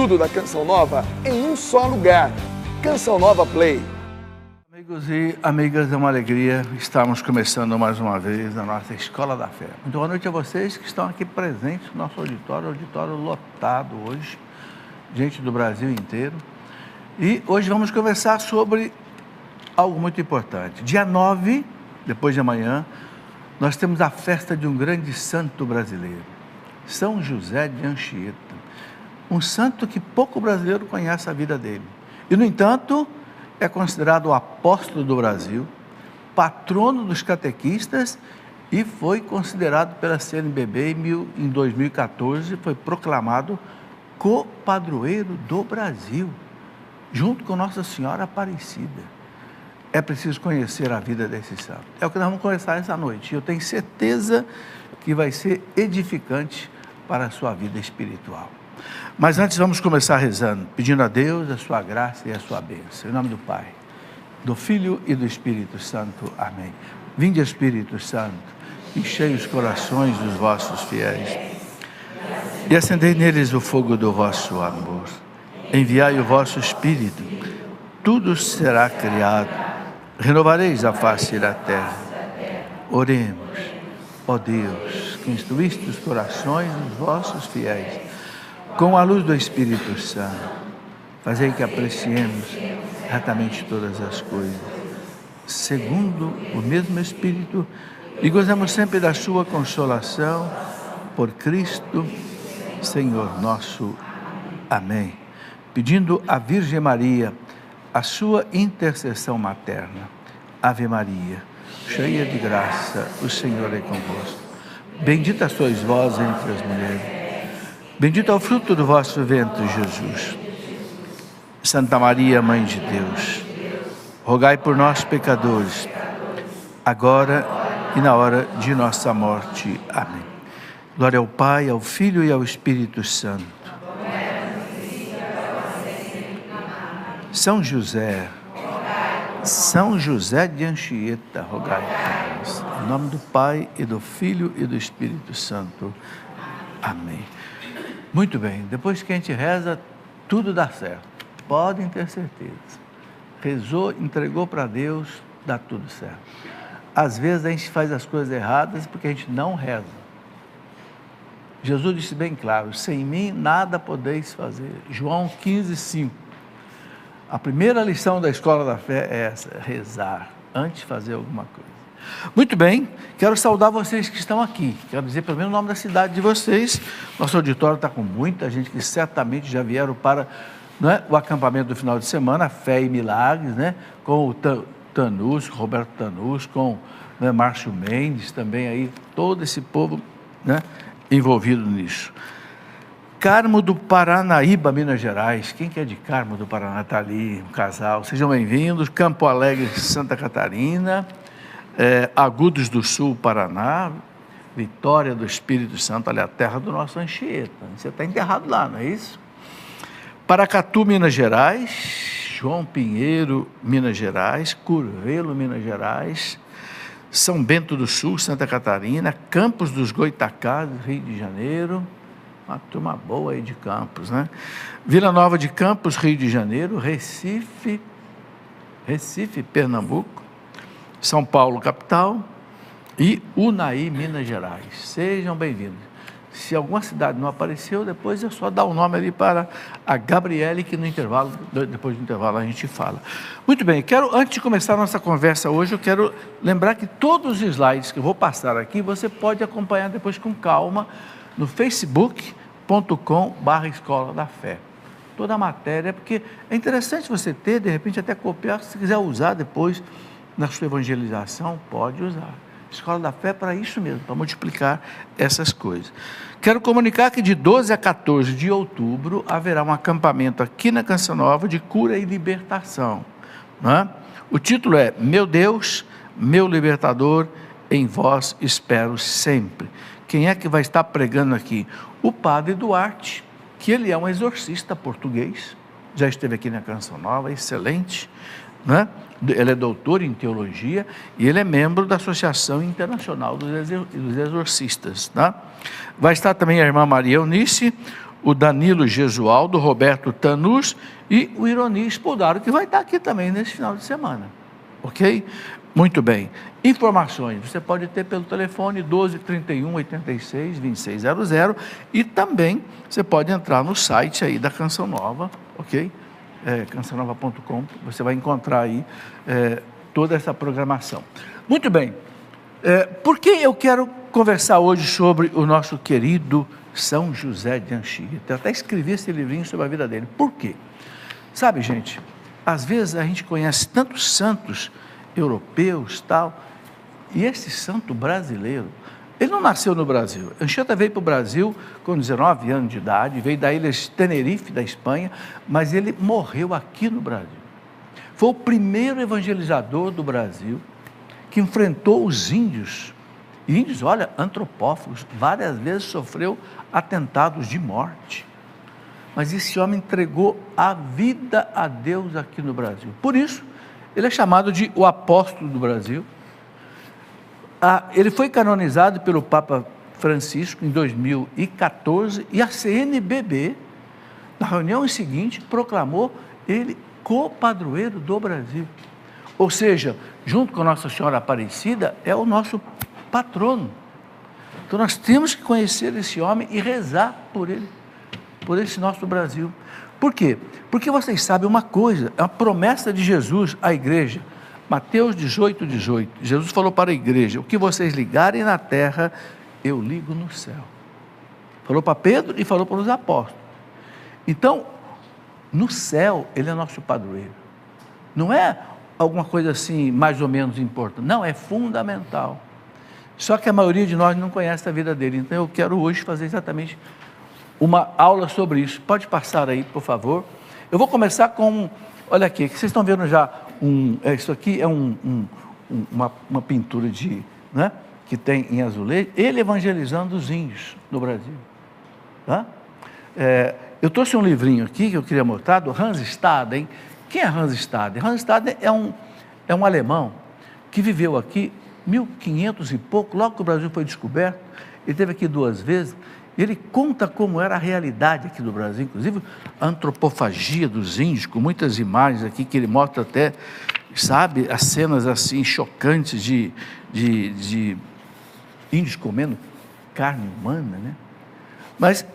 Tudo da Canção Nova em um só lugar. Canção Nova Play. Amigos e amigas, é uma alegria estarmos começando mais uma vez a nossa Escola da Fé. Muito boa noite a vocês que estão aqui presentes no nosso auditório lotado hoje, gente do Brasil inteiro. E hoje vamos conversar sobre algo muito importante. Dia 9, depois de amanhã, nós temos a festa de um grande santo brasileiro, São José de Anchieta. Um santo que pouco brasileiro conhece a vida dele. E, no entanto, é considerado o apóstolo do Brasil, patrono dos catequistas e foi considerado pela CNBB em 2014, foi proclamado copadroeiro do Brasil, junto com Nossa Senhora Aparecida. É preciso conhecer a vida desse santo. É o que nós vamos conversar essa noite. Eu tenho certeza que vai ser edificante para a sua vida espiritual. Mas antes vamos começar rezando, pedindo a Deus a sua graça e a sua bênção. Em nome do Pai, do Filho e do Espírito Santo. Amém. Vinde, Espírito Santo, enchei os corações dos vossos fiéis e acendei neles o fogo do vosso amor. Enviai o vosso Espírito, tudo será criado. Renovareis a face da terra. Oremos, ó Deus, que instruíste os corações dos vossos fiéis, com a luz do Espírito Santo, fazei que apreciemos retamente todas as coisas, segundo o mesmo Espírito, e gozemos sempre da sua consolação, por Cristo, Senhor nosso. Amém. Pedindo à Virgem Maria a sua intercessão materna. Ave Maria, cheia de graça, o Senhor é convosco. Bendita sois vós entre as mulheres. Bendito é o fruto do vosso ventre, Jesus. Santa Maria, Mãe de Deus, rogai por nós, pecadores, agora e na hora de nossa morte. Amém. Glória ao Pai, ao Filho e ao Espírito Santo. São José de Anchieta, rogai por nós. Em nome do Pai, e do Filho e do Espírito Santo. Amém. Muito bem, depois que a gente reza, tudo dá certo. Podem ter certeza. Rezou, entregou para Deus, dá tudo certo. Às vezes a gente faz as coisas erradas porque a gente não reza. Jesus disse bem claro, sem mim nada podeis fazer. João 15:5. A primeira lição da Escola da Fé é essa, rezar, antes de fazer alguma coisa. Muito bem, quero saudar vocês que estão aqui, quero dizer pelo menos o nome da cidade de vocês. Nosso auditório está com muita gente que certamente já vieram para o acampamento do final de semana, Fé e Milagres, com o Tanusco, Roberto Tanusco, com Márcio Mendes, também aí, todo esse povo envolvido nisso. Carmo do Paranaíba, Minas Gerais. Quem que é de Carmo do Paraná? Está ali, um casal. Sejam bem-vindos. Campo Alegre, Santa Catarina. Agudos do Sul, Paraná. Vitória do Espírito Santo, ali a terra do nosso Anchieta. Você está enterrado lá, não é isso? Paracatu, Minas Gerais. João Pinheiro, Minas Gerais. Curvelo, Minas Gerais. São Bento do Sul, Santa Catarina. Campos dos Goitacazes, Rio de Janeiro. Uma turma boa aí de Campos, Vila Nova de Campos, Rio de Janeiro. Recife, Pernambuco. São Paulo, capital. E Unai, Minas Gerais. Sejam bem-vindos. Se alguma cidade não apareceu, depois é só dar o nome ali para a Gabriele, que no intervalo, depois do intervalo a gente fala. Muito bem, antes de começar a nossa conversa hoje, eu quero lembrar que todos os slides que eu vou passar aqui, você pode acompanhar depois com calma no facebook.com/Escola da Fé. Toda a matéria, porque é interessante você ter, de repente até copiar, se quiser usar depois na sua evangelização, pode usar. Escola da Fé é para isso mesmo, para multiplicar essas coisas. Quero comunicar que de 12 a 14 de outubro haverá um acampamento aqui na Canção Nova de cura e libertação. O título é Meu Deus, meu libertador, em vós espero sempre. Quem é que vai estar pregando aqui? O Padre Duarte, que ele é um exorcista português, já esteve aqui na Canção Nova, excelente, Ele é doutor em teologia e ele é membro da Associação Internacional dos Exorcistas, Vai estar também a irmã Maria Eunice, o Danilo Gesualdo, o Roberto Tanus e o Ironi Spodaro, que vai estar aqui também nesse final de semana, ok? Muito bem. Informações, você pode ter pelo telefone 12 31 86 2600 e também você pode entrar no site aí da Canção Nova, ok? Cançãonova.com, você vai encontrar aí toda essa programação. Muito bem, por que eu quero conversar hoje sobre o nosso querido São José de Anchieta? Eu até escrevi esse livrinho sobre a vida dele. Por quê? Sabe, gente, às vezes a gente conhece tantos santos europeus, tal, e esse santo brasileiro, ele não nasceu no Brasil. Anchieta veio para o Brasil com 19 anos de idade, veio da ilha de Tenerife, da Espanha, mas ele morreu aqui no Brasil. Foi o primeiro evangelizador do Brasil que enfrentou os índios. E índios, olha, antropófagos, várias vezes sofreu atentados de morte. Mas esse homem entregou a vida a Deus aqui no Brasil. Por isso, ele é chamado de o apóstolo do Brasil. Ele foi canonizado pelo Papa Francisco em 2014 e a CNBB, na reunião seguinte, proclamou ele co-padroeiro do Brasil. Ou seja, junto com Nossa Senhora Aparecida, é o nosso patrono. Então nós temos que conhecer esse homem e rezar por ele, por esse nosso Brasil. Por quê? Porque vocês sabem uma coisa, é uma promessa de Jesus à igreja. Mateus 18, 18. Jesus falou para a igreja: o que vocês ligarem na terra, eu ligo no céu. Falou para Pedro e falou para os apóstolos. Então, no céu, ele é nosso padroeiro. Não é alguma coisa assim, mais ou menos importante. Não, é fundamental. Só que a maioria de nós não conhece a vida dele. Então, eu quero hoje fazer exatamente uma aula sobre isso. Pode passar aí, por favor. Eu vou começar com, olha aqui, que vocês estão vendo já, isso aqui é uma pintura né, que tem em azulejo, ele evangelizando os índios no Brasil. Tá? Eu trouxe um livrinho aqui que eu queria mostrar, do Hans Staden. Quem é Hans Staden? Hans Staden é um alemão que viveu aqui 1500 e pouco, logo que o Brasil foi descoberto. Ele esteve aqui 2 vezes. Ele conta como era a realidade aqui do Brasil, inclusive a antropofagia dos índios, com muitas imagens aqui que ele mostra até, sabe, as cenas assim chocantes de índios comendo carne humana, né? Mas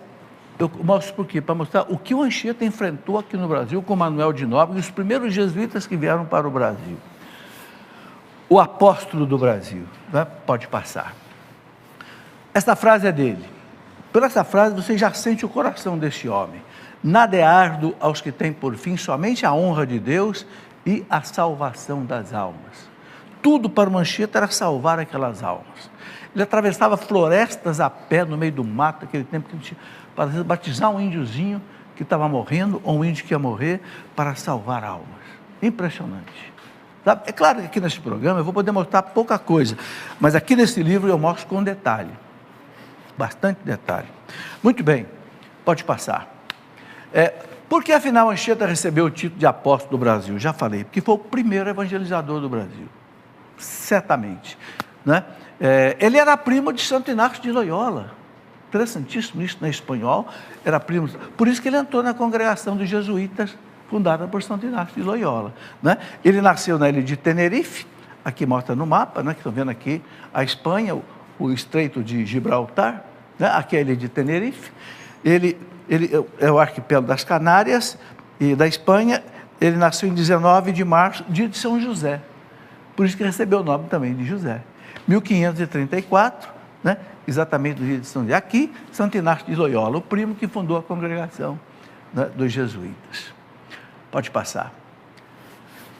eu mostro por quê? Para mostrar o que o Anchieta enfrentou aqui no Brasil com Manuel de Nóbrega e os primeiros jesuítas que vieram para o Brasil. O apóstolo do Brasil, né? Pode passar. Esta frase é dele. Por essa frase você já sente o coração deste homem. Nada é árduo aos que têm por fim somente a honra de Deus e a salvação das almas. Tudo para o Anchieta era salvar aquelas almas. Ele atravessava florestas a pé no meio do mato, aquele tempo que tinha, para batizar um índiozinho que estava morrendo, ou um índio que ia morrer, para salvar almas. Impressionante. Sabe? É claro que aqui nesse programa eu vou poder mostrar pouca coisa, mas aqui nesse livro eu mostro com detalhe. Bastante detalhe. Muito bem, pode passar. Por que afinal Anchieta recebeu o título de apóstolo do Brasil? Já falei, porque foi o primeiro evangelizador do Brasil, certamente, né? Ele era primo de Santo Inácio de Loyola, interessantíssimo isso, na espanhol, era primo, por isso que ele entrou na congregação dos jesuítas, fundada por Santo Inácio de Loyola, né? Ele nasceu na ilha de Tenerife, aqui mostra no mapa, né, que estão vendo aqui a Espanha, o Estreito de Gibraltar, né? Aqui é a ilha de Tenerife, ele é o arquipélago das Canárias e da Espanha. Ele nasceu em 19 de março, dia de São José, por isso que recebeu o nome também de José. 1534, né? Exatamente do dia de São José. Aqui, Santo Inácio de Loyola, o primo que fundou a congregação, né, dos jesuítas. Pode passar.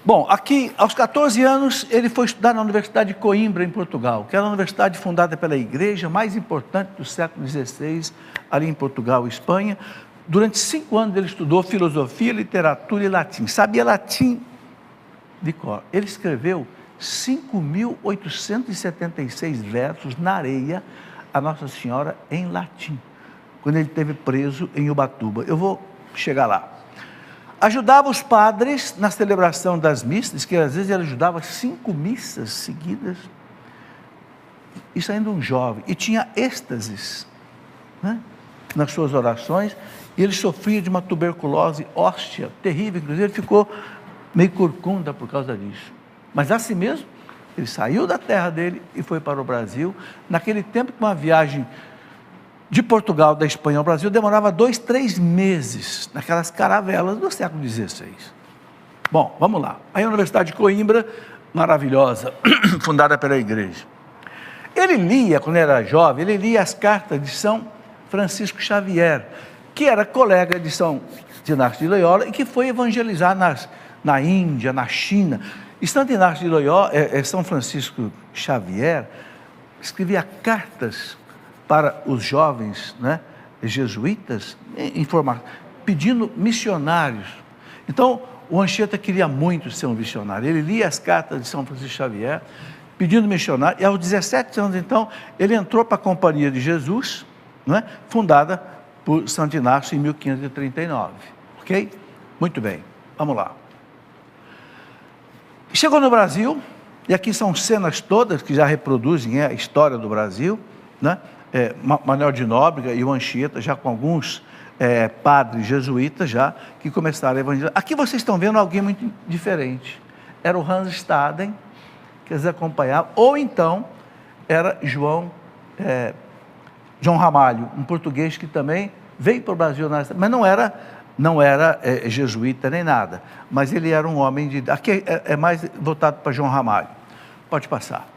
Bom, aqui, aos 14 anos, ele foi estudar na Universidade de Coimbra, em Portugal, que era a universidade fundada pela igreja mais importante do século XVI, ali em Portugal e Espanha. Durante 5 anos ele estudou filosofia, literatura e latim. Sabia latim de cor. Ele escreveu 5.876 versos na areia a Nossa Senhora em latim, quando ele esteve preso em Ubatuba. Eu vou chegar lá. Ajudava os padres na celebração das missas, que às vezes ele ajudava 5 missas seguidas, isso ainda um jovem, e tinha êxtases, né? nas suas orações, e ele sofria de uma tuberculose óssea terrível, inclusive ele ficou meio corcunda por causa disso. Mas assim mesmo, ele saiu da terra dele e foi para o Brasil. Naquele tempo, uma viagem de Portugal, da Espanha ao Brasil, demorava 2, 3 meses, naquelas caravelas do século XVI. Bom, vamos lá. Aí a Universidade de Coimbra, maravilhosa, fundada pela igreja. Ele lia, quando era jovem, ele lia as cartas de São Francisco Xavier, que era colega de São Inácio de Loyola e que foi evangelizar na Índia, na China. E Santo Inácio de Loyola, São Francisco Xavier, escrevia cartas para os jovens, né, jesuítas, pedindo missionários. Então, o Anchieta queria muito ser um missionário. Ele lia as cartas de São Francisco Xavier, pedindo missionário, e aos 17 anos, então, ele entrou para a Companhia de Jesus, né, fundada por Santo Inácio em 1539. Ok? Muito bem, vamos lá. Chegou no Brasil, e aqui são cenas todas que já reproduzem a história do Brasil, né? Manuel de Nóbrega e o Anchieta, já com alguns padres jesuítas já, que começaram a evangelizar. Aqui vocês estão vendo alguém muito diferente. Era o Hans Staden, que eles acompanhavam, ou então era João Ramalho, um português que também veio para o Brasil, mas não era jesuíta nem nada, mas ele era um homem de... Aqui é mais voltado para João Ramalho. Pode passar.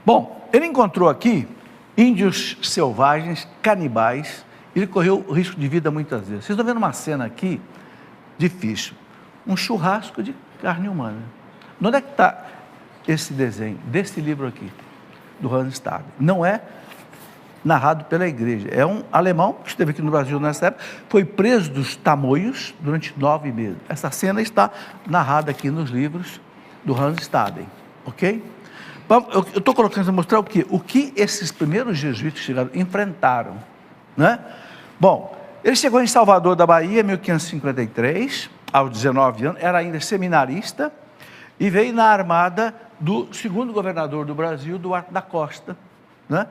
Bom, ele encontrou aqui índios selvagens, canibais, ele correu o risco de vida muitas vezes. Vocês estão vendo uma cena aqui difícil, um churrasco de carne humana. Onde é que está esse desenho, desse livro aqui, do Hans Staden? Não é narrado pela igreja, é um alemão que esteve aqui no Brasil nessa época, foi preso dos Tamoios durante 9 meses. Essa cena está narrada aqui nos livros do Hans Staden, ok? Eu estou colocando para mostrar o quê? O que esses primeiros jesuítas chegaram, enfrentaram, né? Bom, ele chegou em Salvador da Bahia em 1553, aos 19 anos, era ainda seminarista, e veio na armada do segundo governador do Brasil, Duarte da Costa, né?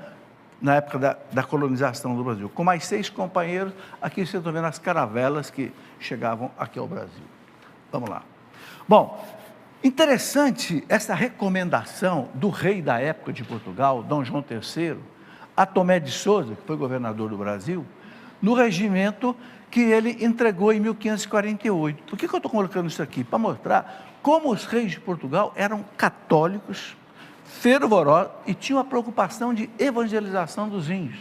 Na época da colonização do Brasil, com mais 6 companheiros. Aqui vocês estão vendo as caravelas que chegavam aqui ao Brasil. Vamos lá. Bom, interessante essa recomendação do rei da época de Portugal, Dom João III, a Tomé de Souza, que foi governador do Brasil, no regimento que ele entregou em 1548. Por que eu estou colocando isso aqui? Para mostrar como os reis de Portugal eram católicos, fervorosos e tinham a preocupação de evangelização dos índios.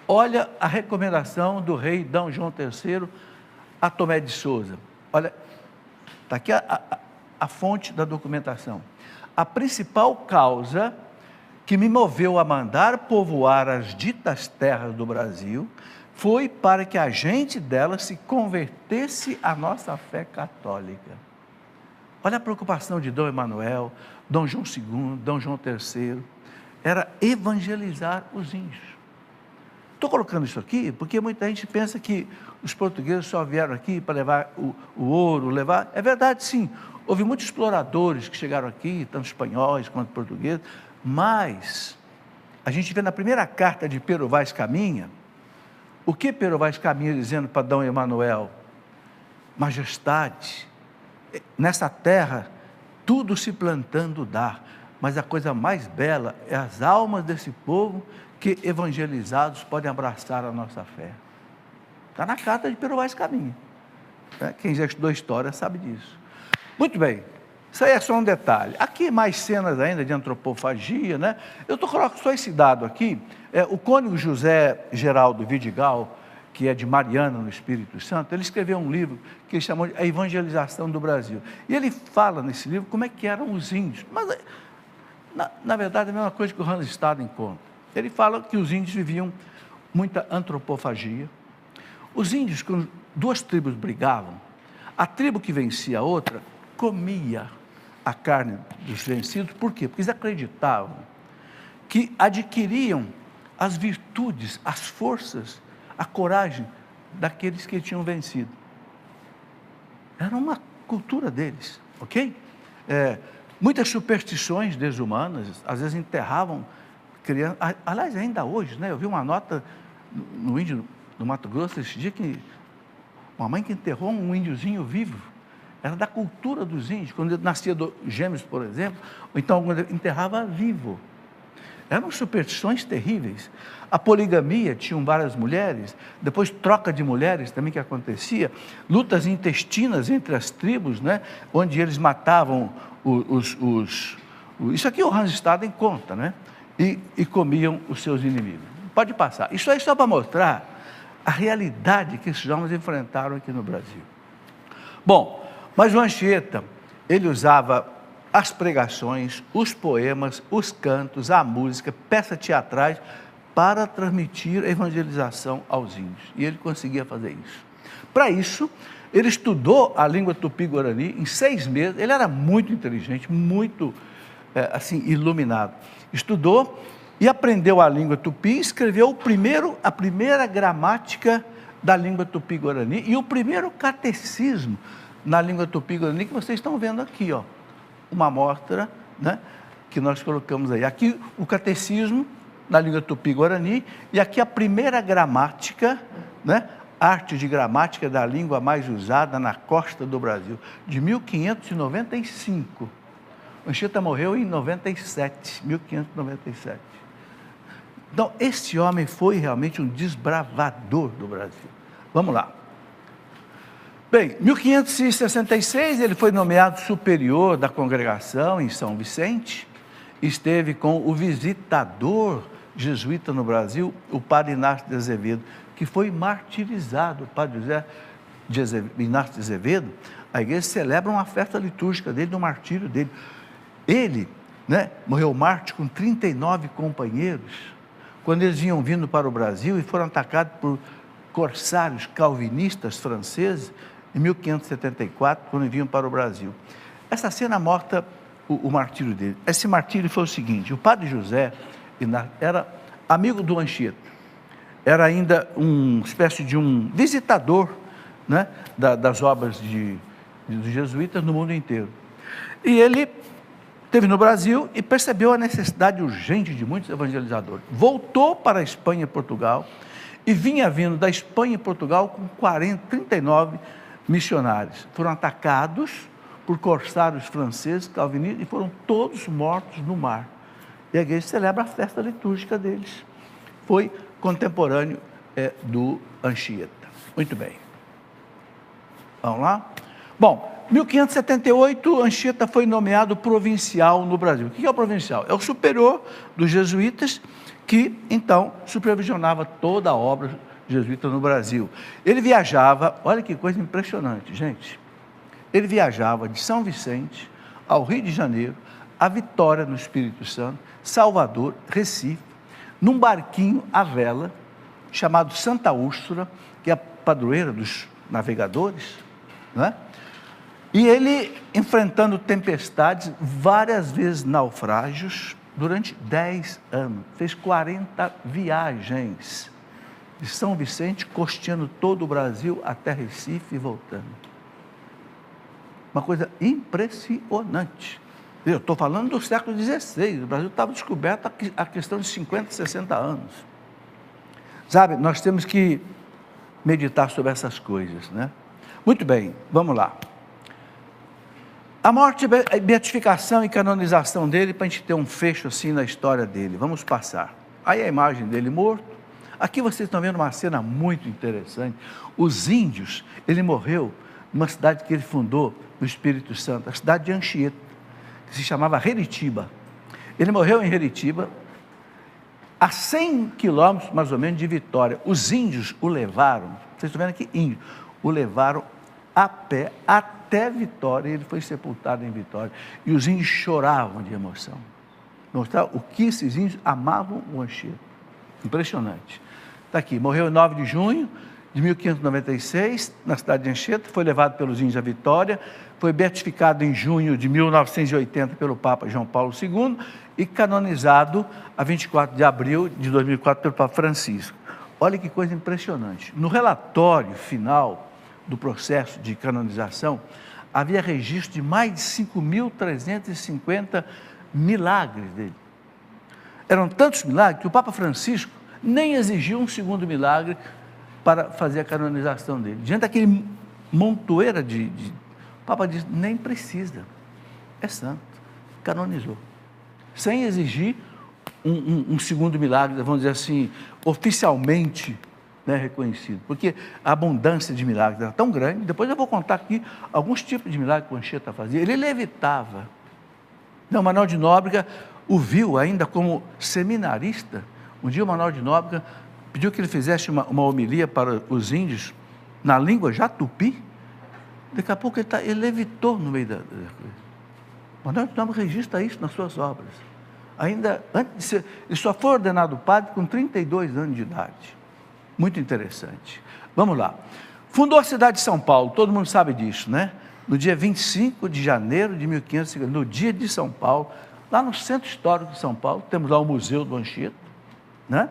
Olha a recomendação do rei Dom João III a Tomé de Souza. Olha, está aqui a fonte da documentação. A principal causa que me moveu a mandar povoar as ditas terras do Brasil foi para que a gente delas se convertesse à nossa fé católica. Olha a preocupação de Dom Emanuel, Dom João II, Dom João III, era evangelizar os índios. Estou colocando isso aqui porque muita gente pensa que os portugueses só vieram aqui para levar o ouro, é verdade, sim, houve muitos exploradores que chegaram aqui, tanto espanhóis quanto portugueses, mas a gente vê na primeira carta de Pero Vaz Caminha, o que Pero Vaz Caminha dizendo para Dom Emanuel? Majestade, nessa terra tudo se plantando dá, mas a coisa mais bela é as almas desse povo que evangelizados podem abraçar a nossa fé. Está na carta de Pero Vaz Caminha, né? Quem já estudou história sabe disso. Muito bem, isso aí é só um detalhe. Aqui mais cenas ainda de antropofagia, né? Eu coloco só esse dado aqui, o cônego José Geraldo Vidigal, que é de Mariana, no Espírito Santo, ele escreveu um livro que ele chamou de A Evangelização do Brasil. E ele fala nesse livro como é que eram os índios. Mas, na verdade, é a mesma coisa que o Hans Staden conta. Ele fala que os índios viviam muita antropofagia. Os índios, quando 2 tribos brigavam, a tribo que vencia a outra comia a carne dos vencidos. Por quê? Porque eles acreditavam que adquiriam as virtudes, as forças, a coragem daqueles que tinham vencido. Era uma cultura deles, ok? Muitas superstições desumanas, às vezes enterravam crianças. Aliás, ainda hoje, né? Eu vi uma nota no índio do Mato Grosso, esse dia que uma mãe que enterrou um índiozinho vivo, era da cultura dos índios, quando nascia gêmeos, por exemplo, ou então quando enterrava vivo. Eram superstições terríveis. A poligamia, tinham várias mulheres, depois troca de mulheres também que acontecia, lutas intestinas entre as tribos, né, onde eles matavam isso aqui o Hans Staden conta, né, e comiam os seus inimigos. Pode passar. Isso aí só para mostrar a realidade que esses homens enfrentaram aqui no Brasil. Bom, mas o Anchieta, ele usava as pregações, os poemas, os cantos, a música, peças teatrais, para transmitir a evangelização aos índios. E ele conseguia fazer isso. Para isso, ele estudou a língua tupi-guarani em 6 meses. Ele era muito inteligente, muito iluminado. Estudou e aprendeu a língua tupi, escreveu a primeira gramática da língua tupi-guarani e o primeiro catecismo na língua tupi-guarani, que vocês estão vendo aqui, ó, uma amostra, né, que nós colocamos aí. Aqui o catecismo na língua tupi-guarani e aqui a primeira gramática, né, arte de gramática da língua mais usada na costa do Brasil, de 1595. O Anchieta morreu em 1597. Então, esse homem foi realmente um desbravador do Brasil. Vamos lá. Bem, em 1566, ele foi nomeado superior da congregação em São Vicente, esteve com o visitador jesuíta no Brasil, o padre Inácio de Azevedo, que foi martirizado. O padre Inácio de Azevedo, a igreja celebra uma festa litúrgica dele, do martírio dele. Ele, né, morreu mártir com 39 companheiros, quando eles vinham vindo para o Brasil e foram atacados por corsários calvinistas franceses, em 1574, quando vinham para o Brasil. Essa cena mostra o martírio dele. Esse martírio foi o seguinte: o padre José era amigo do Anchieta, era ainda uma espécie de um visitador, né, das obras dos jesuítas no mundo inteiro. E ele esteve no Brasil e percebeu a necessidade urgente de muitos evangelizadores. Voltou para a Espanha e Portugal e vinha vindo da Espanha e Portugal com 39 missionários. Foram atacados por corsários franceses, calvinistas, e foram todos mortos no mar. E a igreja celebra a festa litúrgica deles. Foi contemporâneo do Anchieta. Muito bem. Vamos lá? Bom, 1578, Anchieta foi nomeado provincial no Brasil. O que é o provincial? É o superior dos jesuítas, que então supervisionava toda a obra jesuíta no Brasil. Ele viajava, olha que coisa impressionante, gente. Ele viajava de São Vicente ao Rio de Janeiro, a Vitória no Espírito Santo, Salvador, Recife, num barquinho à vela, chamado Santa Úrsula, que é a padroeira dos navegadores, né? E ele, enfrentando tempestades, várias vezes naufrágios, durante 10 anos, fez 40 viagens, de São Vicente, costeando todo o Brasil até Recife e voltando. Uma coisa impressionante. Eu estou falando do século XVI, o Brasil estava descoberto há questão de 50, 60 anos. Sabe, nós temos que meditar sobre essas coisas, né? Muito bem, vamos lá. A morte, a beatificação e canonização dele, para a gente ter um fecho assim na história dele. Vamos passar. Aí a imagem dele morto. Aqui vocês estão vendo uma cena muito interessante. Os índios, ele morreu numa cidade que ele fundou, no Espírito Santo, a cidade de Anchieta, que se chamava Heritiba. Ele morreu em Heritiba, a 100 quilômetros mais ou menos de Vitória. Os índios o levaram, vocês estão vendo aqui, índios, o levaram a pé até Vitória, e ele foi sepultado em Vitória. E os índios choravam de emoção. Mostrar o que esses índios amavam o Anchieta. Impressionante. Está aqui, morreu em 9 de junho de 1596, na cidade de Anchieta, foi levado pelos índios a Vitória, foi beatificado em junho de 1980 pelo Papa João Paulo II e canonizado a 24 de abril de 2004 pelo Papa Francisco. Olha que coisa impressionante. No relatório final do processo de canonização, havia registro de mais de 5.350 milagres dele. Eram tantos milagres que o Papa Francisco nem exigiu um segundo milagre para fazer a canonização dele. Diante daquele montoeira o Papa disse, nem precisa, é santo, canonizou, sem exigir um segundo milagre, vamos dizer assim, oficialmente, né, reconhecido, porque a abundância de milagres era tão grande. Depois eu vou contar aqui alguns tipos de milagres que o Anchieta fazia. Ele levitava. Não, Manuel de Nóbrega o viu ainda como seminarista. Um dia o Manuel de Nóbrega pediu que ele fizesse uma homilia para os índios na língua já tupi. Daqui a pouco ele levitou no meio da coisa. Manuel de Nóbrega registra isso nas suas obras. Ainda antes de ser, ele só foi ordenado padre com 32 anos de idade. Muito interessante. Vamos lá. Fundou a cidade de São Paulo, todo mundo sabe disso, né? No dia 25 de janeiro de 1550, no dia de São Paulo, lá no Centro Histórico de São Paulo, temos lá o Museu do Anchieta, né?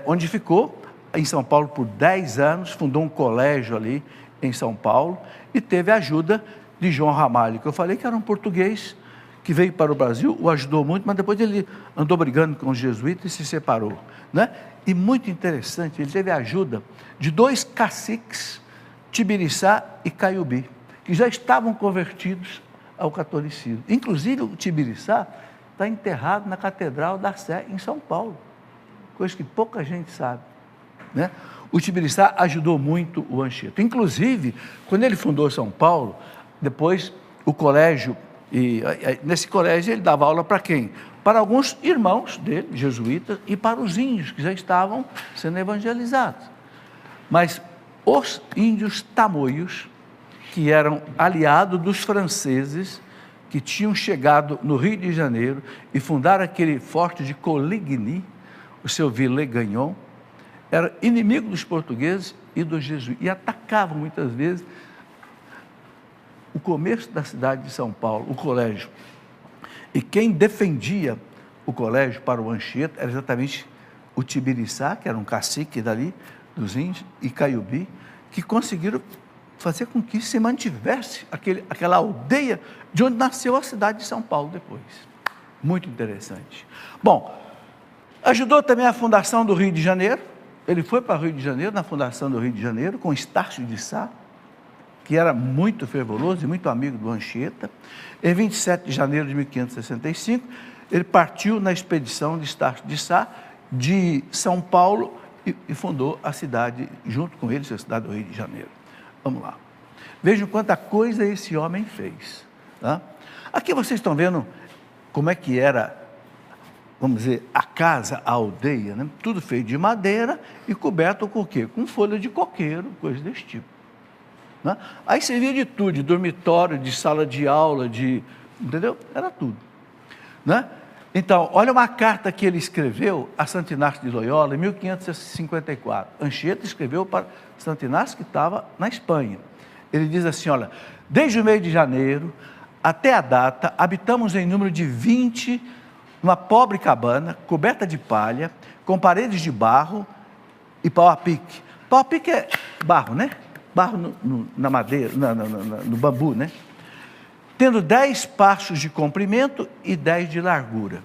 Onde ficou em São Paulo por 10 anos, fundou um colégio ali em São Paulo e teve a ajuda de João Ramalho, que eu falei que era um português que veio para o Brasil, o ajudou muito, mas depois ele andou brigando com os jesuítas e se separou, né? E muito interessante, ele teve a ajuda de 2 caciques, Tibiriçá e Caiubi, que já estavam convertidos ao catolicismo. Inclusive, o Tibiriçá está enterrado na Catedral da Sé, em São Paulo, coisa que pouca gente sabe, né? O Tibiriçá ajudou muito o Anchieta. Inclusive, quando ele fundou São Paulo, depois o colégio, nesse colégio ele dava aula para quem? Para alguns irmãos dele, jesuítas, e para os índios que já estavam sendo evangelizados. Mas os índios tamoios, que eram aliados dos franceses, que tinham chegado no Rio de Janeiro e fundaram aquele forte de Coligny, o seu Villers-Gagnon, era inimigo dos portugueses e dos jesuítas, e atacavam muitas vezes o começo da cidade de São Paulo, o colégio. E quem defendia o colégio para o Anchieta era exatamente o Tibiriçá, que era um cacique dali, dos índios, e Caiubi, que conseguiram fazer com que se mantivesse aquela aldeia de onde nasceu a cidade de São Paulo depois. Muito interessante. Bom, ajudou também a fundação do Rio de Janeiro. Ele foi para o Rio de Janeiro, na fundação do Rio de Janeiro, com Estácio de Sá, que era muito fervoroso e muito amigo do Anchieta. Em 27 de janeiro de 1565, ele partiu na expedição de Estácio de Sá, de São Paulo, e fundou a cidade, junto com ele, a cidade do Rio de Janeiro. Vamos lá. Vejam quanta coisa esse homem fez. Tá? Aqui vocês estão vendo como é que era, vamos dizer, a casa, a aldeia, né? Tudo feito de madeira e coberto com o quê? Com folha de coqueiro, coisa desse tipo. Né? Aí servia de tudo, de dormitório, de sala de aula, entendeu? Era tudo. Né? Então, olha uma carta que ele escreveu a Santo Inácio de Loyola em 1554. Anchieta escreveu para Santo Inácio, que estava na Espanha. Ele diz assim, olha, desde o mês de janeiro até a data, habitamos em número de 20 numa pobre cabana, coberta de palha, com paredes de barro e pau a pique. Pau a pique é barro, né? Barro na madeira, no bambu, né? Tendo 10 passos de comprimento e 10 de largura.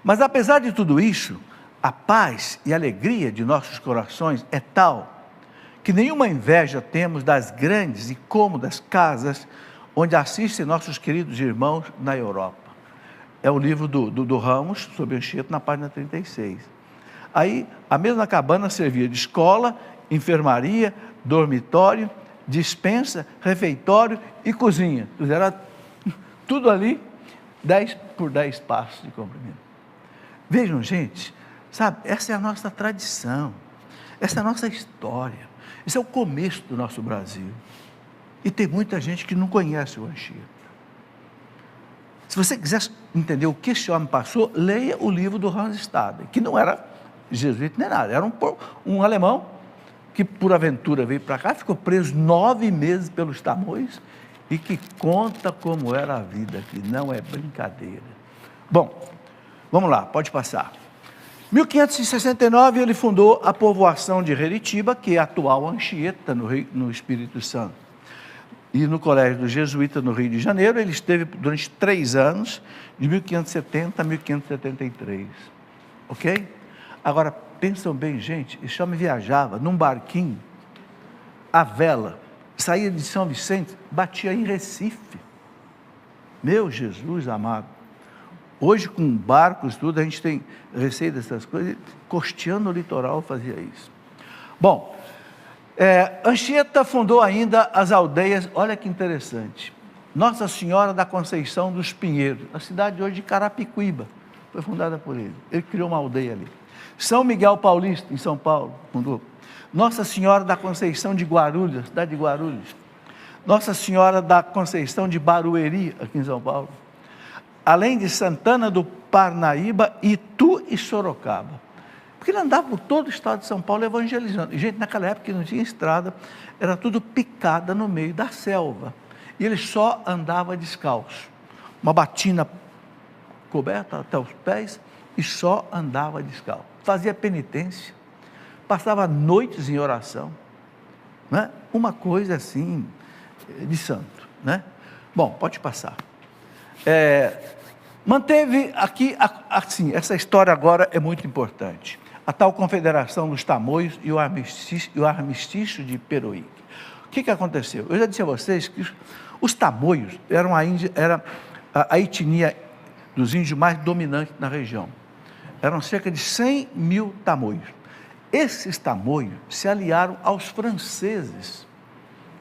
Mas apesar de tudo isso, a paz e alegria de nossos corações é tal que nenhuma inveja temos das grandes e cômodas casas onde assistem nossos queridos irmãos na Europa. É o livro do Ramos, sobre Anchieta, na página 36. Aí, a mesma cabana servia de escola, enfermaria, dormitório, despensa, refeitório e cozinha. Era tudo ali, 10 por 10 passos de comprimento. Vejam, gente, sabe, essa é a nossa tradição, essa é a nossa história, esse é o começo do nosso Brasil. E tem muita gente que não conhece o Anchieta. Se você quiser entender o que esse homem passou, leia o livro do Hans Staden, que não era jesuíta nem nada, era um alemão que por aventura veio para cá, ficou preso 9 meses pelos tamoios e que conta como era a vida aqui, não é brincadeira. Bom, vamos lá, pode passar. Em 1569 ele fundou a povoação de Heritiba, que é a atual Anchieta, no Espírito Santo. E no Colégio dos Jesuítas, no Rio de Janeiro, ele esteve durante 3 anos, de 1570 a 1573. Ok? Agora, pensam bem, gente, esse homem viajava num barquinho, a vela, saía de São Vicente, batia em Recife. Meu Jesus amado. Hoje, com barcos, tudo, a gente tem receio dessas coisas, costeando o litoral fazia isso. Bom, Anchieta fundou ainda as aldeias, olha que interessante, Nossa Senhora da Conceição dos Pinheiros, a cidade hoje de Carapicuíba, foi fundada por ele. Ele criou uma aldeia ali. São Miguel Paulista, em São Paulo, fundou. Nossa Senhora da Conceição de Guarulhos, cidade de Guarulhos. Nossa Senhora da Conceição de Barueri, aqui em São Paulo. Além de Santana do Parnaíba, Itu e Sorocaba. Porque ele andava por todo o estado de São Paulo evangelizando. E, gente, naquela época que não tinha estrada, era tudo picada no meio da selva. E ele só andava descalço. Uma batina coberta até os pés e só andava descalço. Fazia penitência, passava noites em oração. Né? Uma coisa assim, de santo. Né? Bom, pode passar. Manteve aqui, assim, essa história agora é muito importante. A tal Confederação dos Tamoios e o armistício de Peruíque. O que aconteceu? Eu já disse a vocês que os tamoios eram a etnia dos índios mais dominante na região. Eram cerca de 100 mil tamoios. Esses tamoios se aliaram aos franceses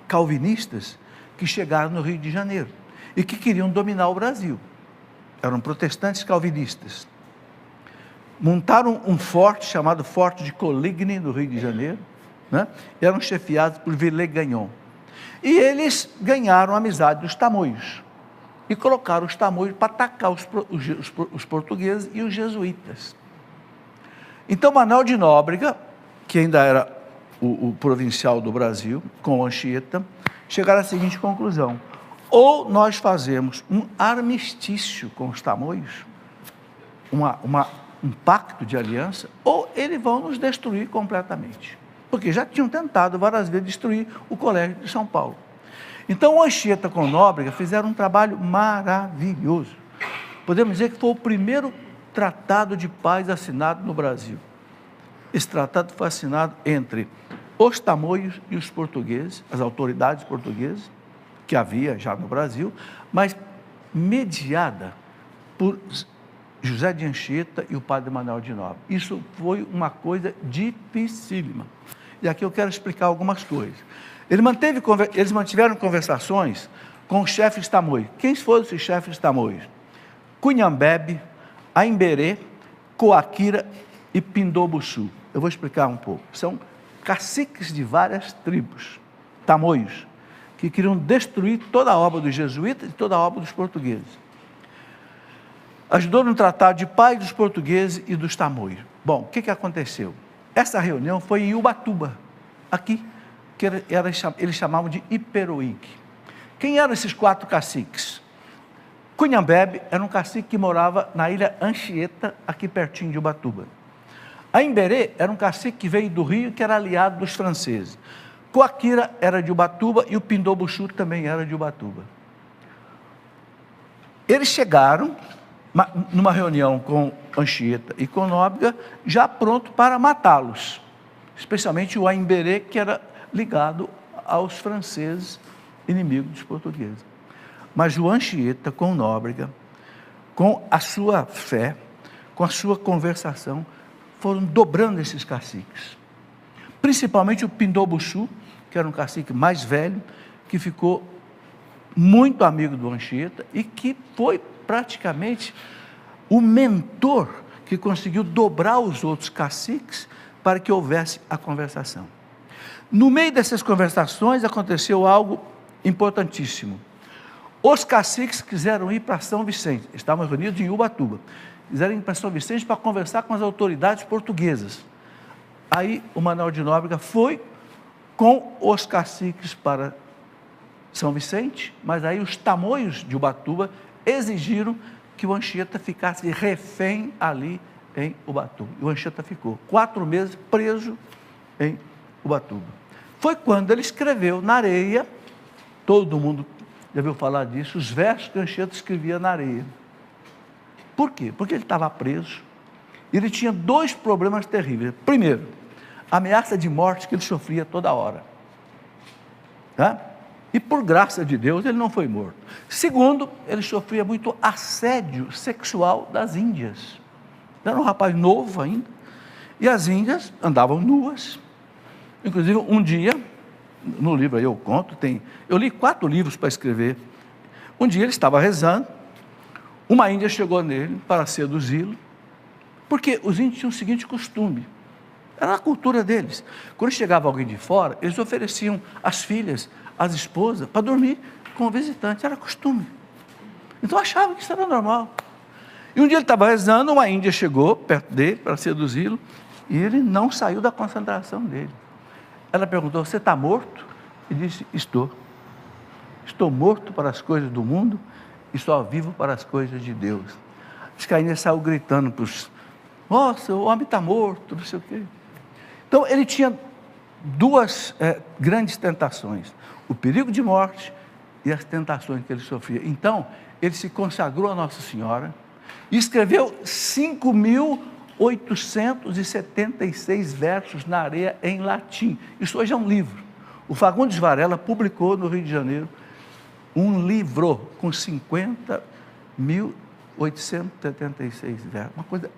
calvinistas que chegaram no Rio de Janeiro e que queriam dominar o Brasil. Eram protestantes calvinistas. Montaram um forte chamado Forte de Coligny, no Rio de Janeiro, né? E eram chefiados por Villegagnon. E eles ganharam a amizade dos tamoios e colocaram os tamoios para atacar os portugueses e os jesuítas. Então, Manuel de Nóbrega, que ainda era o provincial do Brasil, com Anchieta, chegaram à seguinte conclusão: ou nós fazemos um armistício com os tamoios, um pacto de aliança, ou eles vão nos destruir completamente. Porque já tinham tentado várias vezes destruir o Colégio de São Paulo. Então, Anchieta com Nóbrega fizeram um trabalho maravilhoso. Podemos dizer que foi o primeiro tratado de paz assinado no Brasil. Esse tratado foi assinado entre os tamoios e os portugueses, as autoridades portuguesas, que havia já no Brasil, mas mediada por José de Anchieta e o padre Manuel de Nóbrega. Isso foi uma coisa dificílima. E aqui eu quero explicar algumas coisas. Eles mantiveram conversações com os chefes tamoios. Quem foram esses chefes tamoios? Cunhambebe, Aimberê, Coaquira e Pindobuçu. Eu vou explicar um pouco. São caciques de várias tribos, tamoios, que queriam destruir toda a obra dos jesuítas e toda a obra dos portugueses. Ajudou no tratado de paz dos portugueses e dos tamoios. Bom, o que aconteceu? Essa reunião foi em Ubatuba, aqui, que eles chamavam de Iperuíque. Quem eram esses 4 caciques? Cunhambebe era um cacique que morava na ilha Anchieta, aqui pertinho de Ubatuba. Aimberê era um cacique que veio do Rio, que era aliado dos franceses. Coaquira era de Ubatuba e o Pindobuçu também era de Ubatuba. Eles chegaram numa reunião com Anchieta e com Nóbrega, já pronto para matá-los, especialmente o Aimberê, que era ligado aos franceses, inimigos dos portugueses. Mas o Anchieta com Nóbrega, com a sua fé, com a sua conversação, foram dobrando esses caciques. Principalmente o Pindobuçu, que era um cacique mais velho, que ficou muito amigo do Anchieta e que foi praticamente o mentor que conseguiu dobrar os outros caciques para que houvesse a conversação. No meio dessas conversações aconteceu algo importantíssimo. Os caciques quiseram ir para São Vicente, estavam reunidos em Ubatuba, quiseram ir para São Vicente para conversar com as autoridades portuguesas. Aí o Manuel de Nóbrega foi com os caciques para São Vicente, mas aí os tamoios de Ubatuba exigiram que o Anchieta ficasse refém ali em Ubatuba. E o Anchieta ficou 4 meses preso em Ubatuba. Foi quando ele escreveu na areia, todo mundo já ouviu falar disso, os versos que o Anchieta escrevia na areia. Por quê? Porque ele estava preso ele tinha 2 problemas terríveis. Primeiro, a ameaça de morte que ele sofria toda hora. Tá? E por graça de Deus, ele não foi morto. Segundo, ele sofria muito assédio sexual das índias. Era um rapaz novo ainda, e as índias andavam nuas. Inclusive, um dia, no livro aí eu conto, eu li 4 livros para escrever. Um dia ele estava rezando, uma índia chegou nele para seduzi-lo, porque os índios tinham o seguinte costume, era a cultura deles. Quando chegava alguém de fora, eles ofereciam as filhas, as esposas, para dormir com o visitante, era costume. Então achavam que isso era normal. E um dia ele estava rezando, uma índia chegou perto dele para seduzi-lo, e ele não saiu da concentração dele. Ela perguntou, você está morto? E disse, estou. Estou morto para as coisas do mundo e só vivo para as coisas de Deus. Diz que a índia saiu gritando para os, nossa, o homem está morto, não sei o quê. Então ele tinha 2 grandes tentações, o perigo de morte e as tentações que ele sofria. Então, ele se consagrou a Nossa Senhora e escreveu 5.876 versos na areia em latim. Isso hoje é um livro. O Fagundes Varela publicou no Rio de Janeiro um livro com 50.876 versos. Uma coisa...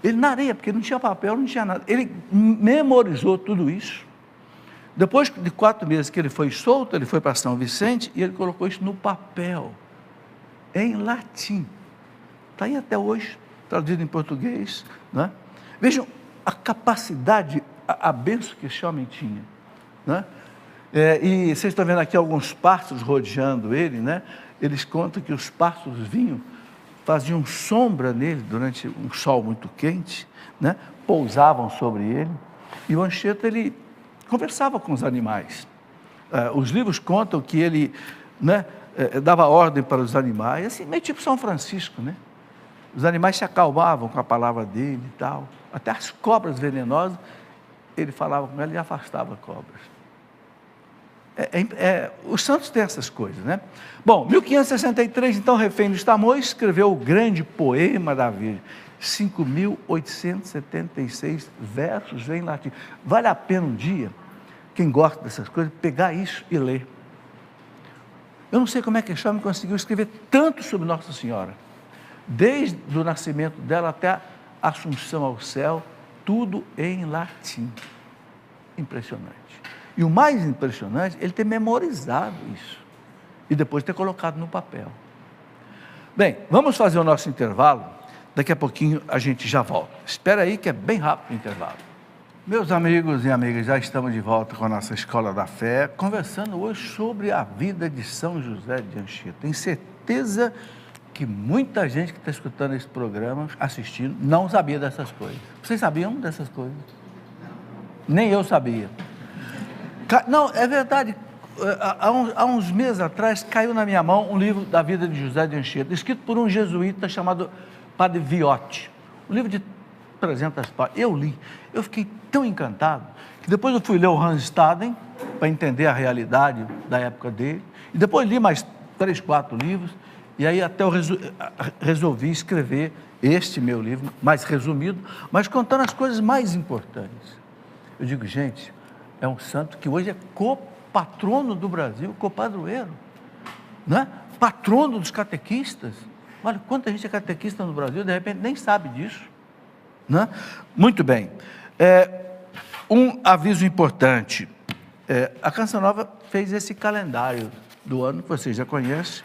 Ele na areia, porque não tinha papel, não tinha nada. Ele memorizou tudo isso. Depois de 4 meses que ele foi solto, ele foi para São Vicente e ele colocou isso no papel, em latim. Está aí até hoje, traduzido em português. Né? Vejam a capacidade, a benção que esse homem tinha. Né? E vocês estão vendo aqui alguns pássaros rodeando ele, né? Eles contam que os pássaros vinham, faziam sombra nele durante um sol muito quente, né? Pousavam sobre ele, e o Anchieta, ele conversava com os animais. Os livros contam que ele, né, dava ordem para os animais, assim, meio tipo São Francisco, né? Os animais se acalmavam com a palavra dele e tal. Até as cobras venenosas, ele falava com elas e afastava cobras. Os santos têm essas coisas, né? Bom, 1563, então, refém dos Tamoios, escreveu o grande poema da Virgem, 5.876 versos em latim. Vale a pena um dia, quem gosta dessas coisas, pegar isso e ler. Eu não sei como é que esse homem conseguiu escrever tanto sobre Nossa Senhora, desde o nascimento dela até a assunção ao céu, tudo em latim. Impressionante. E o mais impressionante, ele ter memorizado isso e depois ter colocado no papel. Bem, vamos fazer o nosso intervalo, daqui a pouquinho a gente já volta. Espera aí que é bem rápido o intervalo. Meus amigos e amigas, já estamos de volta com a nossa Escola da Fé, conversando hoje sobre a vida de São José de Anchieta. Tenho certeza que muita gente que está escutando esse programa, assistindo, não sabia dessas coisas. Vocês sabiam dessas coisas? Nem eu sabia. Não, é verdade. Há uns meses atrás, caiu na minha mão um livro da vida de José de Anchieta, escrito por um jesuíta chamado Padre Viotti. Um livro de 300 páginas. Eu li. Eu fiquei tão encantado, que depois eu fui ler o Hans Staden, para entender a realidade da época dele, e depois li mais 3, 4 livros, e aí até eu resolvi escrever este meu livro, mais resumido, mas contando as coisas mais importantes. Eu digo, gente, é um santo que hoje é copatrono do Brasil, copadroeiro, né? Patrono dos catequistas. Olha, quanta gente é catequista no Brasil, de repente nem sabe disso, né? Muito bem. Um aviso importante. A Canção Nova fez esse calendário do ano, que vocês já conhecem,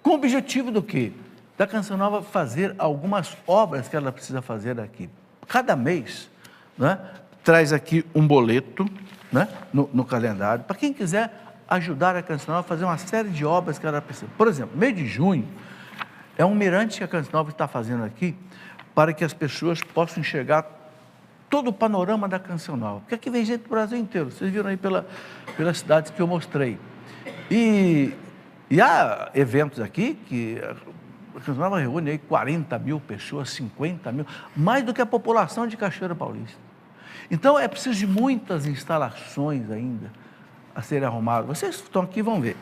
com o objetivo do quê? Da Canção Nova fazer algumas obras que ela precisa fazer aqui. Cada mês, né, traz aqui um boleto, né, no calendário, para quem quiser ajudar a Canção Nova a fazer uma série de obras que ela precisa. Por exemplo, mês de junho, é um mirante que a Canção Nova está fazendo aqui, para que as pessoas possam enxergar todo o panorama da Canção Nova. Porque aqui vem gente do Brasil inteiro, vocês viram aí pelas cidades que eu mostrei. E há eventos aqui que a Canção Nova reúne aí 40 mil pessoas, 50 mil, mais do que a população de Cachoeira Paulista. Então, é preciso de muitas instalações ainda a serem arrumadas. Vocês estão aqui e vão ver.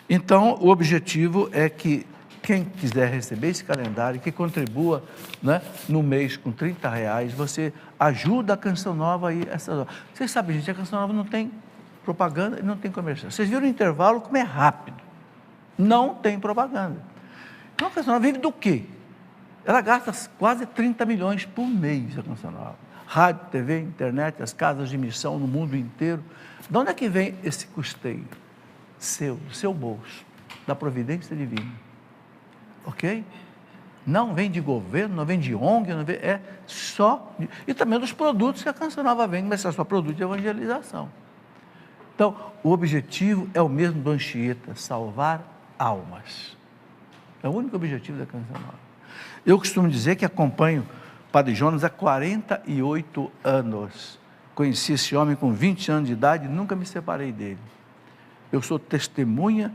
Então, o objetivo é que quem quiser receber esse calendário, que contribua, né, no mês com R$30, você ajuda a Canção Nova aí. Vocês sabem, gente, a Canção Nova não tem propaganda e não tem comercial. Vocês viram o intervalo como é rápido. Não tem propaganda. Então a Canção Nova vive do quê? Ela gasta quase 30 milhões por mês, a Canção Nova. Rádio, TV, internet, as casas de missão no mundo inteiro. De onde é que vem esse custeio? Do seu bolso, da providência divina. Ok? Não vem de governo, não vem de ONG, não vem, é só... E também dos produtos que a Canção Nova vende, mas é só produto de evangelização. Então, o objetivo é o mesmo do Anchieta, salvar almas. É o único objetivo da Canção Nova. Eu costumo dizer que acompanho o Padre Jonas há 48 anos. Conheci esse homem com 20 anos de idade e nunca me separei dele. Eu sou testemunha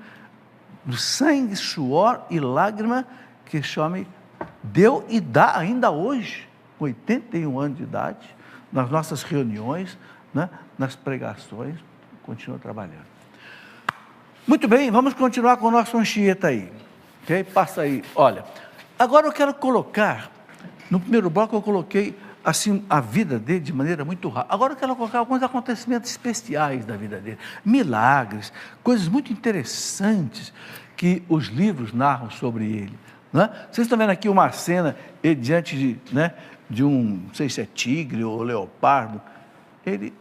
do sangue, suor e lágrima que esse homem deu e dá ainda hoje, com 81 anos de idade, nas nossas reuniões, né, nas pregações, continua trabalhando. Muito bem, vamos continuar com o nosso Anchieta aí. Ok? Passa aí, olha. Agora eu quero colocar, no primeiro bloco eu coloquei assim a vida dele de maneira muito rápida. Agora eu quero colocar alguns acontecimentos especiais da vida dele, milagres, coisas muito interessantes que os livros narram sobre ele. Né? Vocês estão vendo aqui uma cena, ele diante de, né, de um, não sei se é tigre ou leopardo, ele,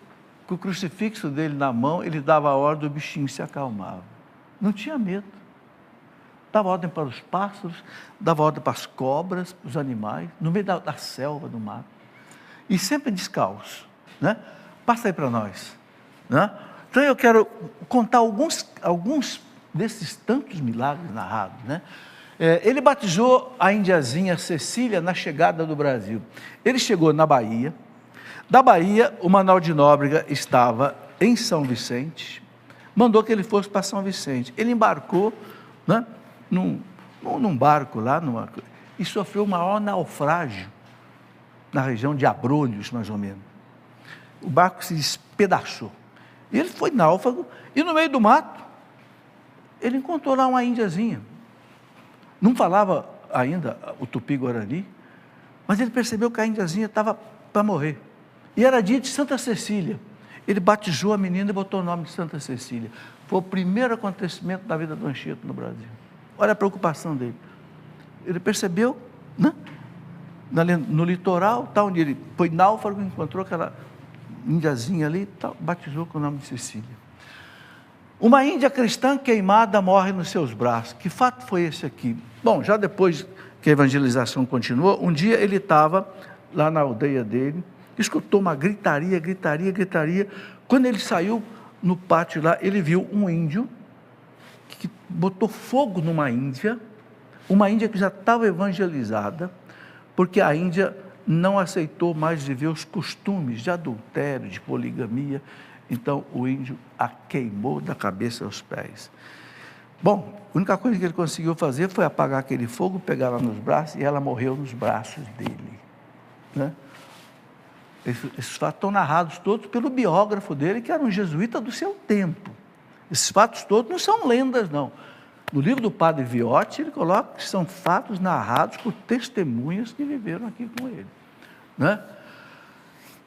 com o crucifixo dele na mão, ele dava a ordem, o bichinho se acalmava. Não tinha medo. Dava ordem para os pássaros, dava ordem para as cobras, os animais, no meio da selva, do mato. E sempre descalço, né? Passa aí para nós, né? Então eu quero contar alguns desses tantos milagres narrados, né? Ele batizou a indiazinha Cecília na chegada do Brasil. Ele chegou na Bahia. Da Bahia, o Manuel de Nóbrega estava em São Vicente, mandou que ele fosse para São Vicente. Ele embarcou, né, num barco lá, e sofreu o maior naufrágio na região de Abrolhos, mais ou menos. O barco se despedaçou. E ele foi náufrago, e no meio do mato, ele encontrou lá uma índiazinha. Não falava ainda o tupi-guarani, mas ele percebeu que a índiazinha estava para morrer. E era dia de Santa Cecília. Ele batizou a menina e botou o nome de Santa Cecília. Foi o primeiro acontecimento da vida do Anchieta no Brasil. Olha a preocupação dele. Ele percebeu, né? No litoral, tá, onde ele foi náufrago, encontrou aquela índiazinha ali, tá, batizou com o nome de Cecília. Uma índia cristã queimada morre nos seus braços. Que fato foi esse aqui? Bom, já depois que a evangelização continuou, um dia ele estava lá na aldeia dele, escutou uma gritaria. Quando ele saiu no pátio lá, ele viu um índio que botou fogo numa índia, uma índia que já estava evangelizada, porque a Índia não aceitou mais viver os costumes de adultério, de poligamia. Então o índio a queimou da cabeça aos pés. Bom, a única coisa que ele conseguiu fazer foi apagar aquele fogo, pegar ela nos braços, e ela morreu nos braços dele, né? Esses fatos estão narrados todos pelo biógrafo dele, que era um jesuíta do seu tempo. Esses fatos todos não são lendas, não. No livro do Padre Viotti, ele coloca que são fatos narrados por testemunhas que viveram aqui com ele, né?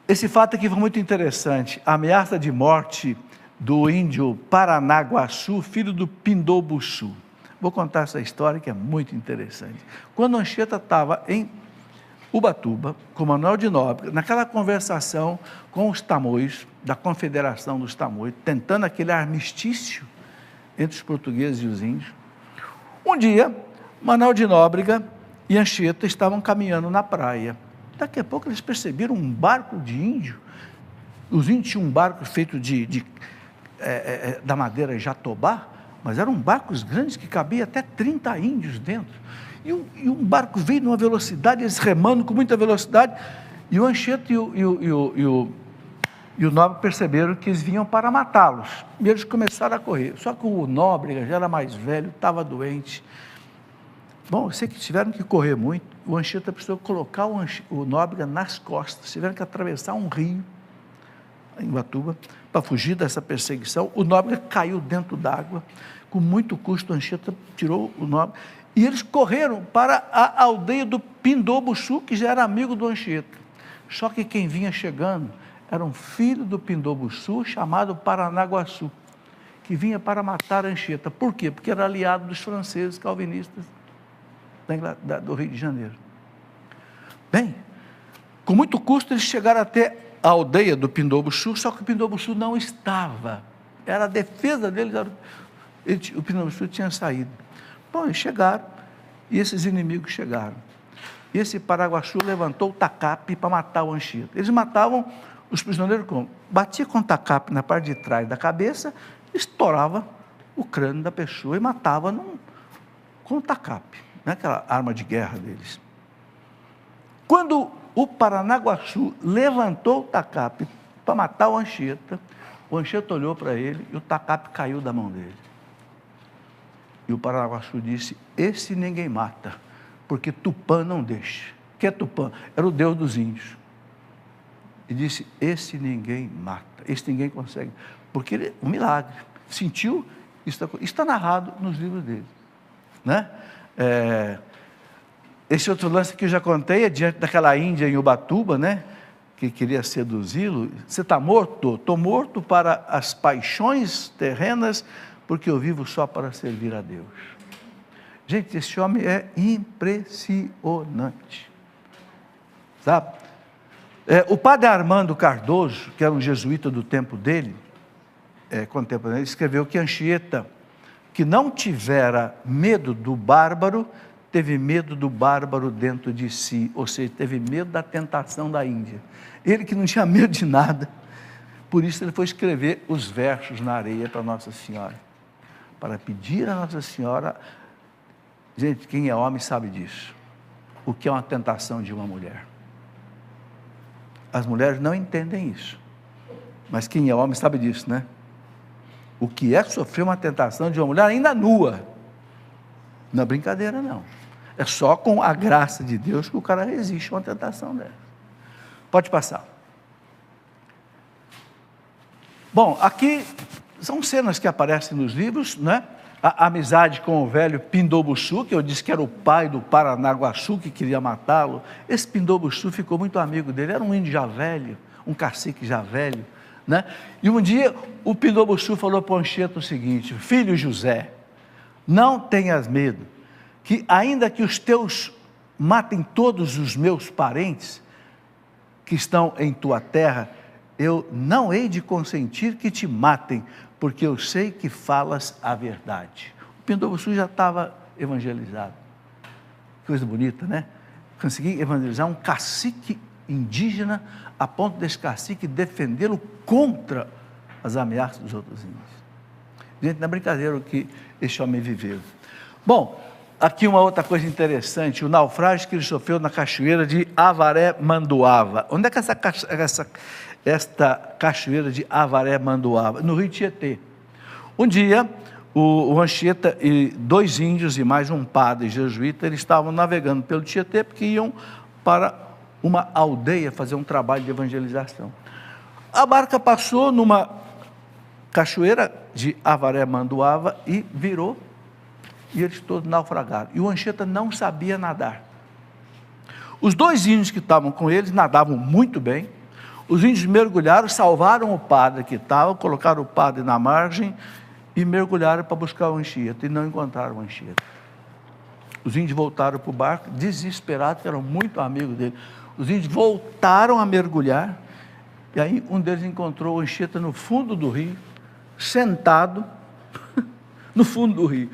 Esse fato aqui foi muito interessante. A ameaça de morte do índio Paranaguaçu, filho do Pindobuçu. Vou contar essa história que é muito interessante. Quando Anchieta estava em Ubatuba, com Manuel de Nóbrega, naquela conversação com os tamoios, da Confederação dos Tamoios, tentando aquele armistício entre os portugueses e os índios. Um dia, Manuel de Nóbrega e Anchieta estavam caminhando na praia. Daqui a pouco eles perceberam um barco de índio. Os índios tinham um barco feito da madeira jatobá, mas eram barcos grandes que cabia até 30 índios dentro. E um barco veio numa velocidade, eles remando com muita velocidade, e o Anchieta e o Nóbrega perceberam que eles vinham para matá-los. E eles começaram a correr. Só que o Nóbrega já era mais velho, estava doente. Bom, eu sei que tiveram que correr muito. O Anchieta precisou colocar o Nóbrega nas costas. Tiveram que atravessar um rio, em Ubatuba, para fugir dessa perseguição. O Nóbrega caiu dentro d'água. Com muito custo, o Anchieta tirou o Nóbrega E eles correram para a aldeia do Pindobuçu, que já era amigo do Anchieta. Só que quem vinha chegando era um filho do Pindobuçu, chamado Paranaguaçu, que vinha para matar Anchieta. Por quê? Porque era aliado dos franceses calvinistas do Rio de Janeiro. Bem, com muito custo eles chegaram até a aldeia do Pindobuçu, só que o Pindobuçu não estava. Era a defesa deles, o Pindobuçu tinha saído. Bom, eles chegaram, e esses inimigos chegaram. E esse Paraguaçu levantou o tacape para matar o Anchieta. Eles matavam os prisioneiros como? Batia com o tacape na parte de trás da cabeça, estourava o crânio da pessoa e matava com o tacape, não é aquela arma de guerra deles. Quando o Paranaguaçu levantou o tacape para matar o Anchieta olhou para ele e o tacape caiu da mão dele. E o Paranaguaçu disse: esse ninguém mata, porque Tupã não deixa. O que é Tupã? Era o deus dos índios. E disse: esse ninguém mata, esse ninguém consegue, porque ele, um milagre, sentiu, isso está narrado nos livros dele, né? Esse outro lance que eu já contei é diante daquela índia em Ubatuba, né, que queria seduzi-lo. Você está morto? Estou morto para as paixões terrenas, porque eu vivo só para servir a Deus. Gente, esse homem é impressionante, sabe? O padre Armando Cardoso, que era um jesuíta do tempo dele, contemporâneo, escreveu que Anchieta, que não tivera medo do bárbaro, teve medo do bárbaro dentro de si, ou seja, teve medo da tentação da Índia. Ele que não tinha medo de nada, por isso ele foi escrever os versos na areia para Nossa Senhora, para pedir a Nossa Senhora. Gente, quem é homem sabe disso, o que é uma tentação de uma mulher. As mulheres não entendem isso, mas quem é homem sabe disso, né? O que é sofrer uma tentação de uma mulher ainda nua, não é brincadeira não, é só com a graça de Deus que o cara resiste a uma tentação dessa. Pode passar. Bom, aqui são cenas que aparecem nos livros, né? A amizade com o velho Pindobuçu, que eu disse que era o pai do Paranaguaçu que queria matá-lo. Esse Pindobuçu ficou muito amigo dele, era um índio já velho, um cacique já velho, né? E um dia o Pindobuçu falou para o Anchieta o seguinte: filho José, não tenhas medo, que ainda que os teus matem todos os meus parentes que estão em tua terra, eu não hei de consentir que te matem, porque eu sei que falas a verdade. O Pindobuçu já estava evangelizado. Coisa bonita, né? Consegui evangelizar um cacique indígena, a ponto desse cacique defendê-lo contra as ameaças dos outros índios. Gente, não é brincadeira o que esse homem viveu. Bom, aqui uma outra coisa interessante, o naufrágio que ele sofreu na cachoeira de Avaré Manduava. Onde é que esta cachoeira de Avaré Manduava? No Rio Tietê. Um dia, o Anchieta e 2 índios e mais um padre jesuíta, eles estavam navegando pelo Tietê, porque iam para uma aldeia fazer um trabalho de evangelização. A barca passou numa cachoeira de Avaré Manduava e virou, e eles todos naufragaram. E o Anchieta não sabia nadar. Os 2 índios que estavam com eles nadavam muito bem. Os índios mergulharam, salvaram o padre que estava, colocaram o padre na margem e mergulharam para buscar o Anchieta, e não encontraram o Anchieta. Os índios voltaram para o barco, desesperados, que eram muito amigos dele. Os índios voltaram a mergulhar, e aí um deles encontrou o Anchieta no fundo do rio, sentado no fundo do rio.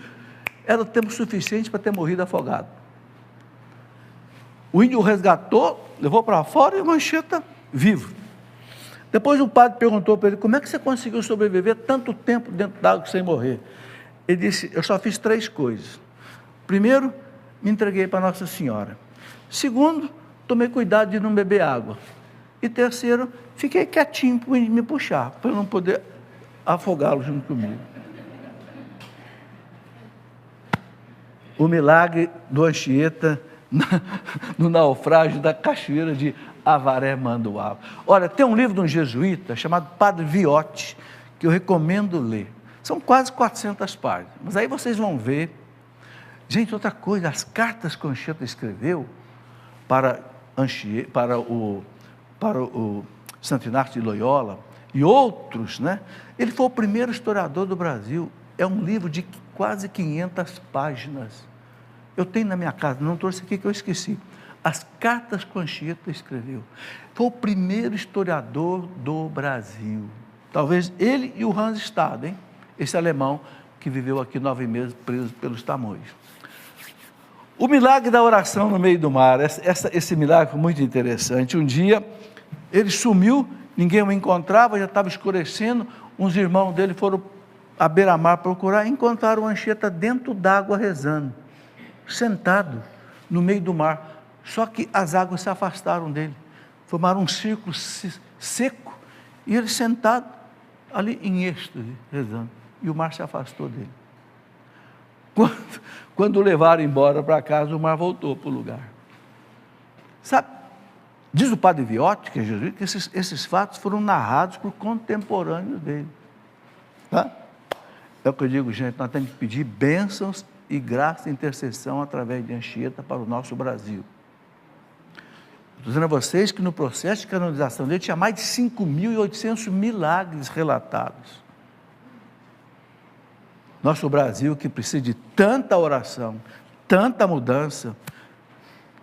Era o tempo suficiente para ter morrido afogado. O índio o resgatou, levou para fora, e o Anchieta vivo. Depois o padre perguntou para ele: como é que você conseguiu sobreviver tanto tempo dentro d'água sem morrer? Ele disse: eu só fiz 3 coisas. Primeiro, me entreguei para Nossa Senhora. Segundo, tomei cuidado de não beber água. E terceiro, fiquei quietinho para me puxar, para eu não poder afogá-lo junto comigo. O milagre do Anchieta no naufrágio da cachoeira de Avaré Manduava. Olha, tem um livro de um jesuíta chamado Padre Viotti, que eu recomendo ler. São quase 400 páginas, mas aí vocês vão ver Gente, outra coisa, as cartas que Anchieta escreveu para o Santo Inácio de Loyola e outros, né? Ele foi o primeiro historiador do Brasil. É um livro de quase 500 páginas. Eu tenho na minha casa, não trouxe aqui que eu esqueci. As cartas que Anchieta escreveu. Foi o primeiro historiador do Brasil. Talvez ele e o Hans Stade, hein? Esse alemão que viveu aqui 9 meses preso pelos tamoios. O milagre da oração no meio do mar, esse milagre foi muito interessante. Um dia, ele sumiu, ninguém o encontrava, já estava escurecendo, uns irmãos dele foram à beira-mar procurar e encontraram o Anchieta dentro d'água rezando, sentado no meio do mar. Só que as águas se afastaram dele, formaram um círculo seco, e ele sentado ali em êxtase, rezando, e o mar se afastou dele. Quando o levaram embora para casa, o mar voltou para o lugar. Sabe, diz o padre Viotti, que é jesuíta, que esses fatos foram narrados por contemporâneos dele. Tá? É o que eu digo, gente, nós temos que pedir bênçãos e graça e intercessão através de Anchieta para o nosso Brasil. Estou dizendo a vocês que no processo de canonização dele tinha mais de 5.800 milagres relatados. Nosso Brasil, que precisa de tanta oração, tanta mudança,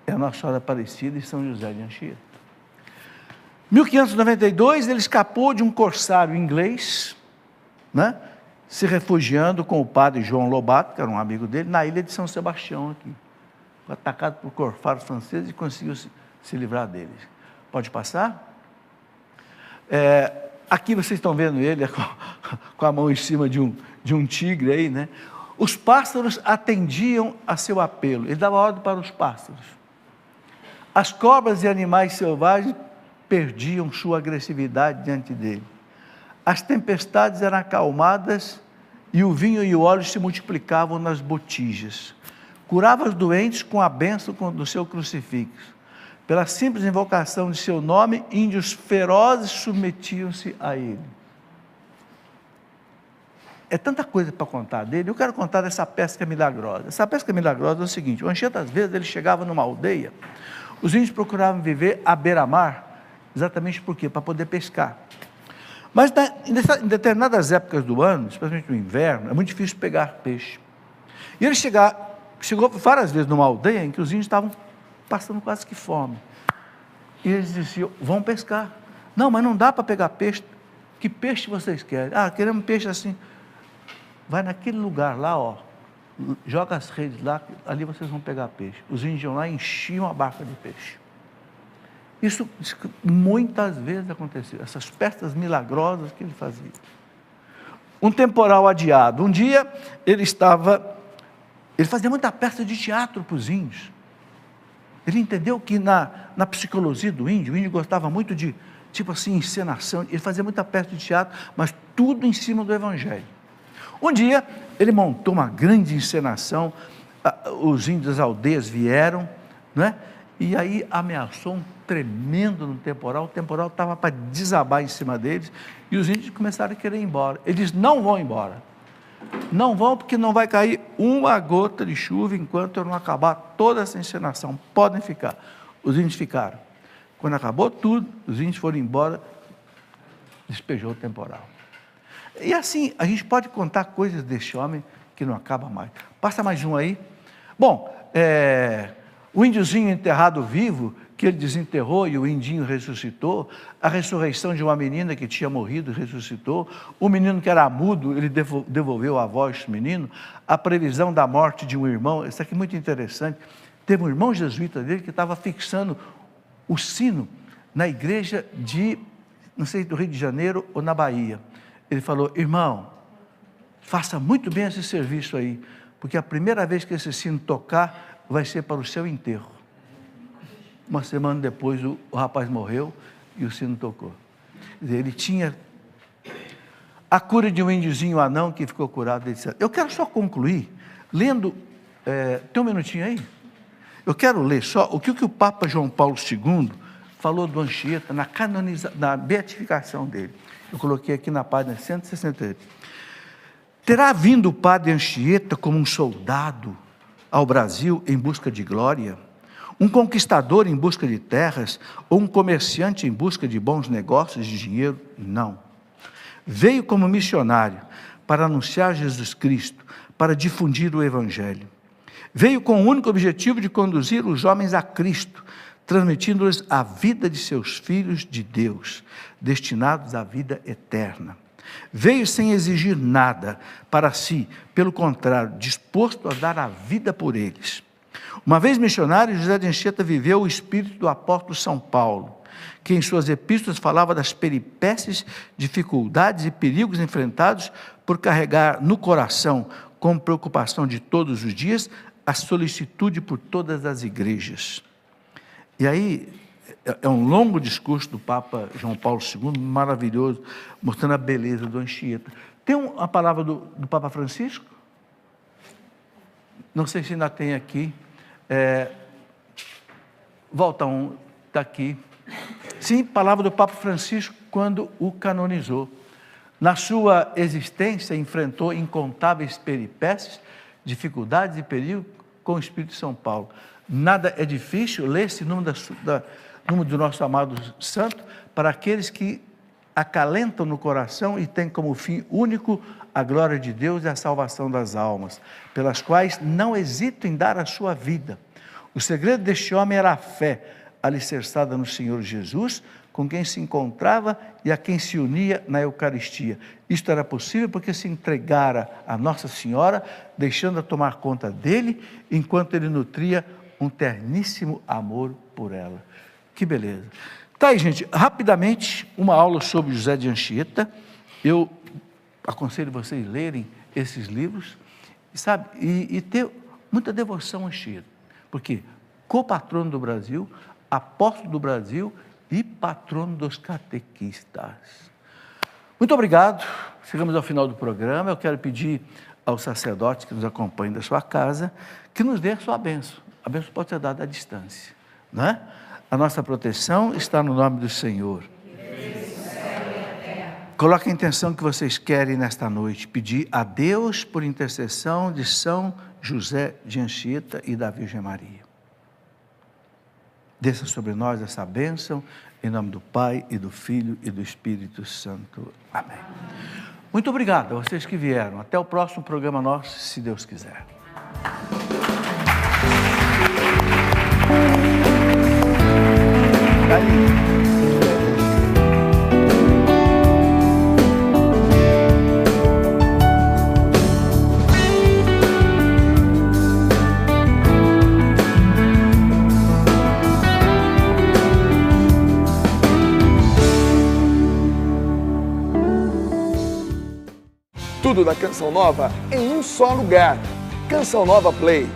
é a Nossa Senhora Aparecida e São José de Anchieta. Em 1592, ele escapou de um corsário inglês, né, se refugiando com o padre João Lobato, que era um amigo dele, na ilha de São Sebastião, aqui. Foi atacado por corsários franceses e conseguiu se livrar deles. Pode passar? Aqui vocês estão vendo ele com a mão em cima de um tigre aí, né? Os pássaros atendiam a seu apelo, ele dava ordem para os pássaros. As cobras e animais selvagens perdiam sua agressividade diante dele. As tempestades eram acalmadas e o vinho e o óleo se multiplicavam nas botijas. Curava os doentes com a bênção do seu crucifixo. Pela simples invocação de seu nome, índios ferozes submetiam-se a ele. É tanta coisa para contar dele. Eu quero contar dessa pesca milagrosa. Essa pesca milagrosa é o seguinte: o Anchieta, às vezes, ele chegava numa aldeia, os índios procuravam viver à beira-mar, exatamente por quê? Para poder pescar. Mas em determinadas épocas do ano, especialmente no inverno, é muito difícil pegar peixe. E ele chegou várias vezes numa aldeia em que os índios estavam passando quase que fome. E eles diziam: vão pescar. Não, mas não dá para pegar peixe. Que peixe vocês querem? Ah, queremos peixe assim. Vai naquele lugar lá, ó, joga as redes lá, ali vocês vão pegar peixe. Os índios iam lá e enchiam a barca de peixe. Isso muitas vezes aconteceu, essas pescas milagrosas que ele fazia. Um temporal adiado. Um dia ele fazia muita peça de teatro para os índios. Ele entendeu que na psicologia do índio, o índio gostava muito de, tipo assim, encenação. Ele fazia muita peça de teatro, mas tudo em cima do Evangelho. Um dia, ele montou uma grande encenação, os índios das aldeias vieram, né? E aí ameaçou um tremendo no temporal, o temporal estava para desabar em cima deles, e os índios começaram a querer ir embora. Eles não vão embora. Não vão, porque não vai cair uma gota de chuva enquanto eu não acabar toda essa encenação. Podem ficar. Os índios ficaram. Quando acabou tudo, os índios foram embora, despejou o temporal. E assim, a gente pode contar coisas desse homem que não acaba mais. Passa mais um aí. Bom, o índiozinho enterrado vivo, que ele desenterrou e o indinho ressuscitou, a ressurreição de uma menina que tinha morrido e ressuscitou, o menino que era mudo, ele devolveu a voz do menino, a previsão da morte de um irmão. Isso aqui é muito interessante. Teve um irmão jesuíta dele que estava fixando o sino na igreja não sei, do Rio de Janeiro ou na Bahia. Ele falou: irmão, faça muito bem esse serviço aí, porque a primeira vez que esse sino tocar vai ser para o seu enterro. Uma semana depois o rapaz morreu e o sino tocou. Quer dizer, ele tinha a cura de um índiozinho anão que ficou curado, etc. Eu quero só concluir lendo, tem um minutinho aí? Eu quero ler só o que o Papa João Paulo II falou do Anchieta na beatificação dele. Eu coloquei aqui na página 168. Terá vindo o padre Anchieta como um soldado ao Brasil em busca de glória? Um conquistador em busca de terras? Ou um comerciante em busca de bons negócios e dinheiro? Não. Veio como missionário para anunciar Jesus Cristo, para difundir o Evangelho. Veio com o único objetivo de conduzir os homens a Cristo, transmitindo-lhes a vida de seus filhos de Deus, destinados à vida eterna. Veio sem exigir nada para si, pelo contrário, disposto a dar a vida por eles. Uma vez missionário, José de Anchieta viveu o espírito do apóstolo São Paulo, que em suas epístolas falava das peripécias, dificuldades e perigos enfrentados por carregar no coração, como preocupação de todos os dias, a solicitude por todas as igrejas. E aí, é um longo discurso do Papa João Paulo II, maravilhoso, mostrando a beleza do Anchieta. Tem a palavra do Papa Francisco? Não sei se ainda tem aqui. Volta está aqui. Sim, palavra do Papa Francisco quando o canonizou. Na sua existência, enfrentou incontáveis peripécias, dificuldades e perigos com o Espírito de São Paulo. Nada é difícil, ler esse número do nosso amado santo, para aqueles que acalentam no coração e têm como fim único a glória de Deus e a salvação das almas, pelas quais não hesitam em dar a sua vida. O segredo deste homem era a fé, alicerçada no Senhor Jesus, com quem se encontrava e a quem se unia na Eucaristia. Isto era possível porque se entregara a Nossa Senhora, deixando-a tomar conta dele, enquanto ele nutria um terníssimo amor por ela. Que beleza. Tá aí, gente, rapidamente, uma aula sobre José de Anchieta. Eu aconselho vocês lerem esses livros, sabe, e ter muita devoção a Anchieta, porque co-patrono do Brasil, apóstolo do Brasil e patrono dos catequistas. Muito obrigado. Chegamos ao final do programa. Eu quero pedir aos sacerdotes que nos acompanham da sua casa que nos dê a sua bênção. A bênção pode ser dada à distância, não é? A nossa proteção está no nome do Senhor. Coloque a intenção que vocês querem nesta noite, pedir a Deus por intercessão de São José de Anchieta e da Virgem Maria. Desça sobre nós essa bênção, em nome do Pai, e do Filho, e do Espírito Santo. Amém. Muito obrigado a vocês que vieram. Até o próximo programa nosso, se Deus quiser. Tudo da Canção Nova em um só lugar. Canção Nova Play.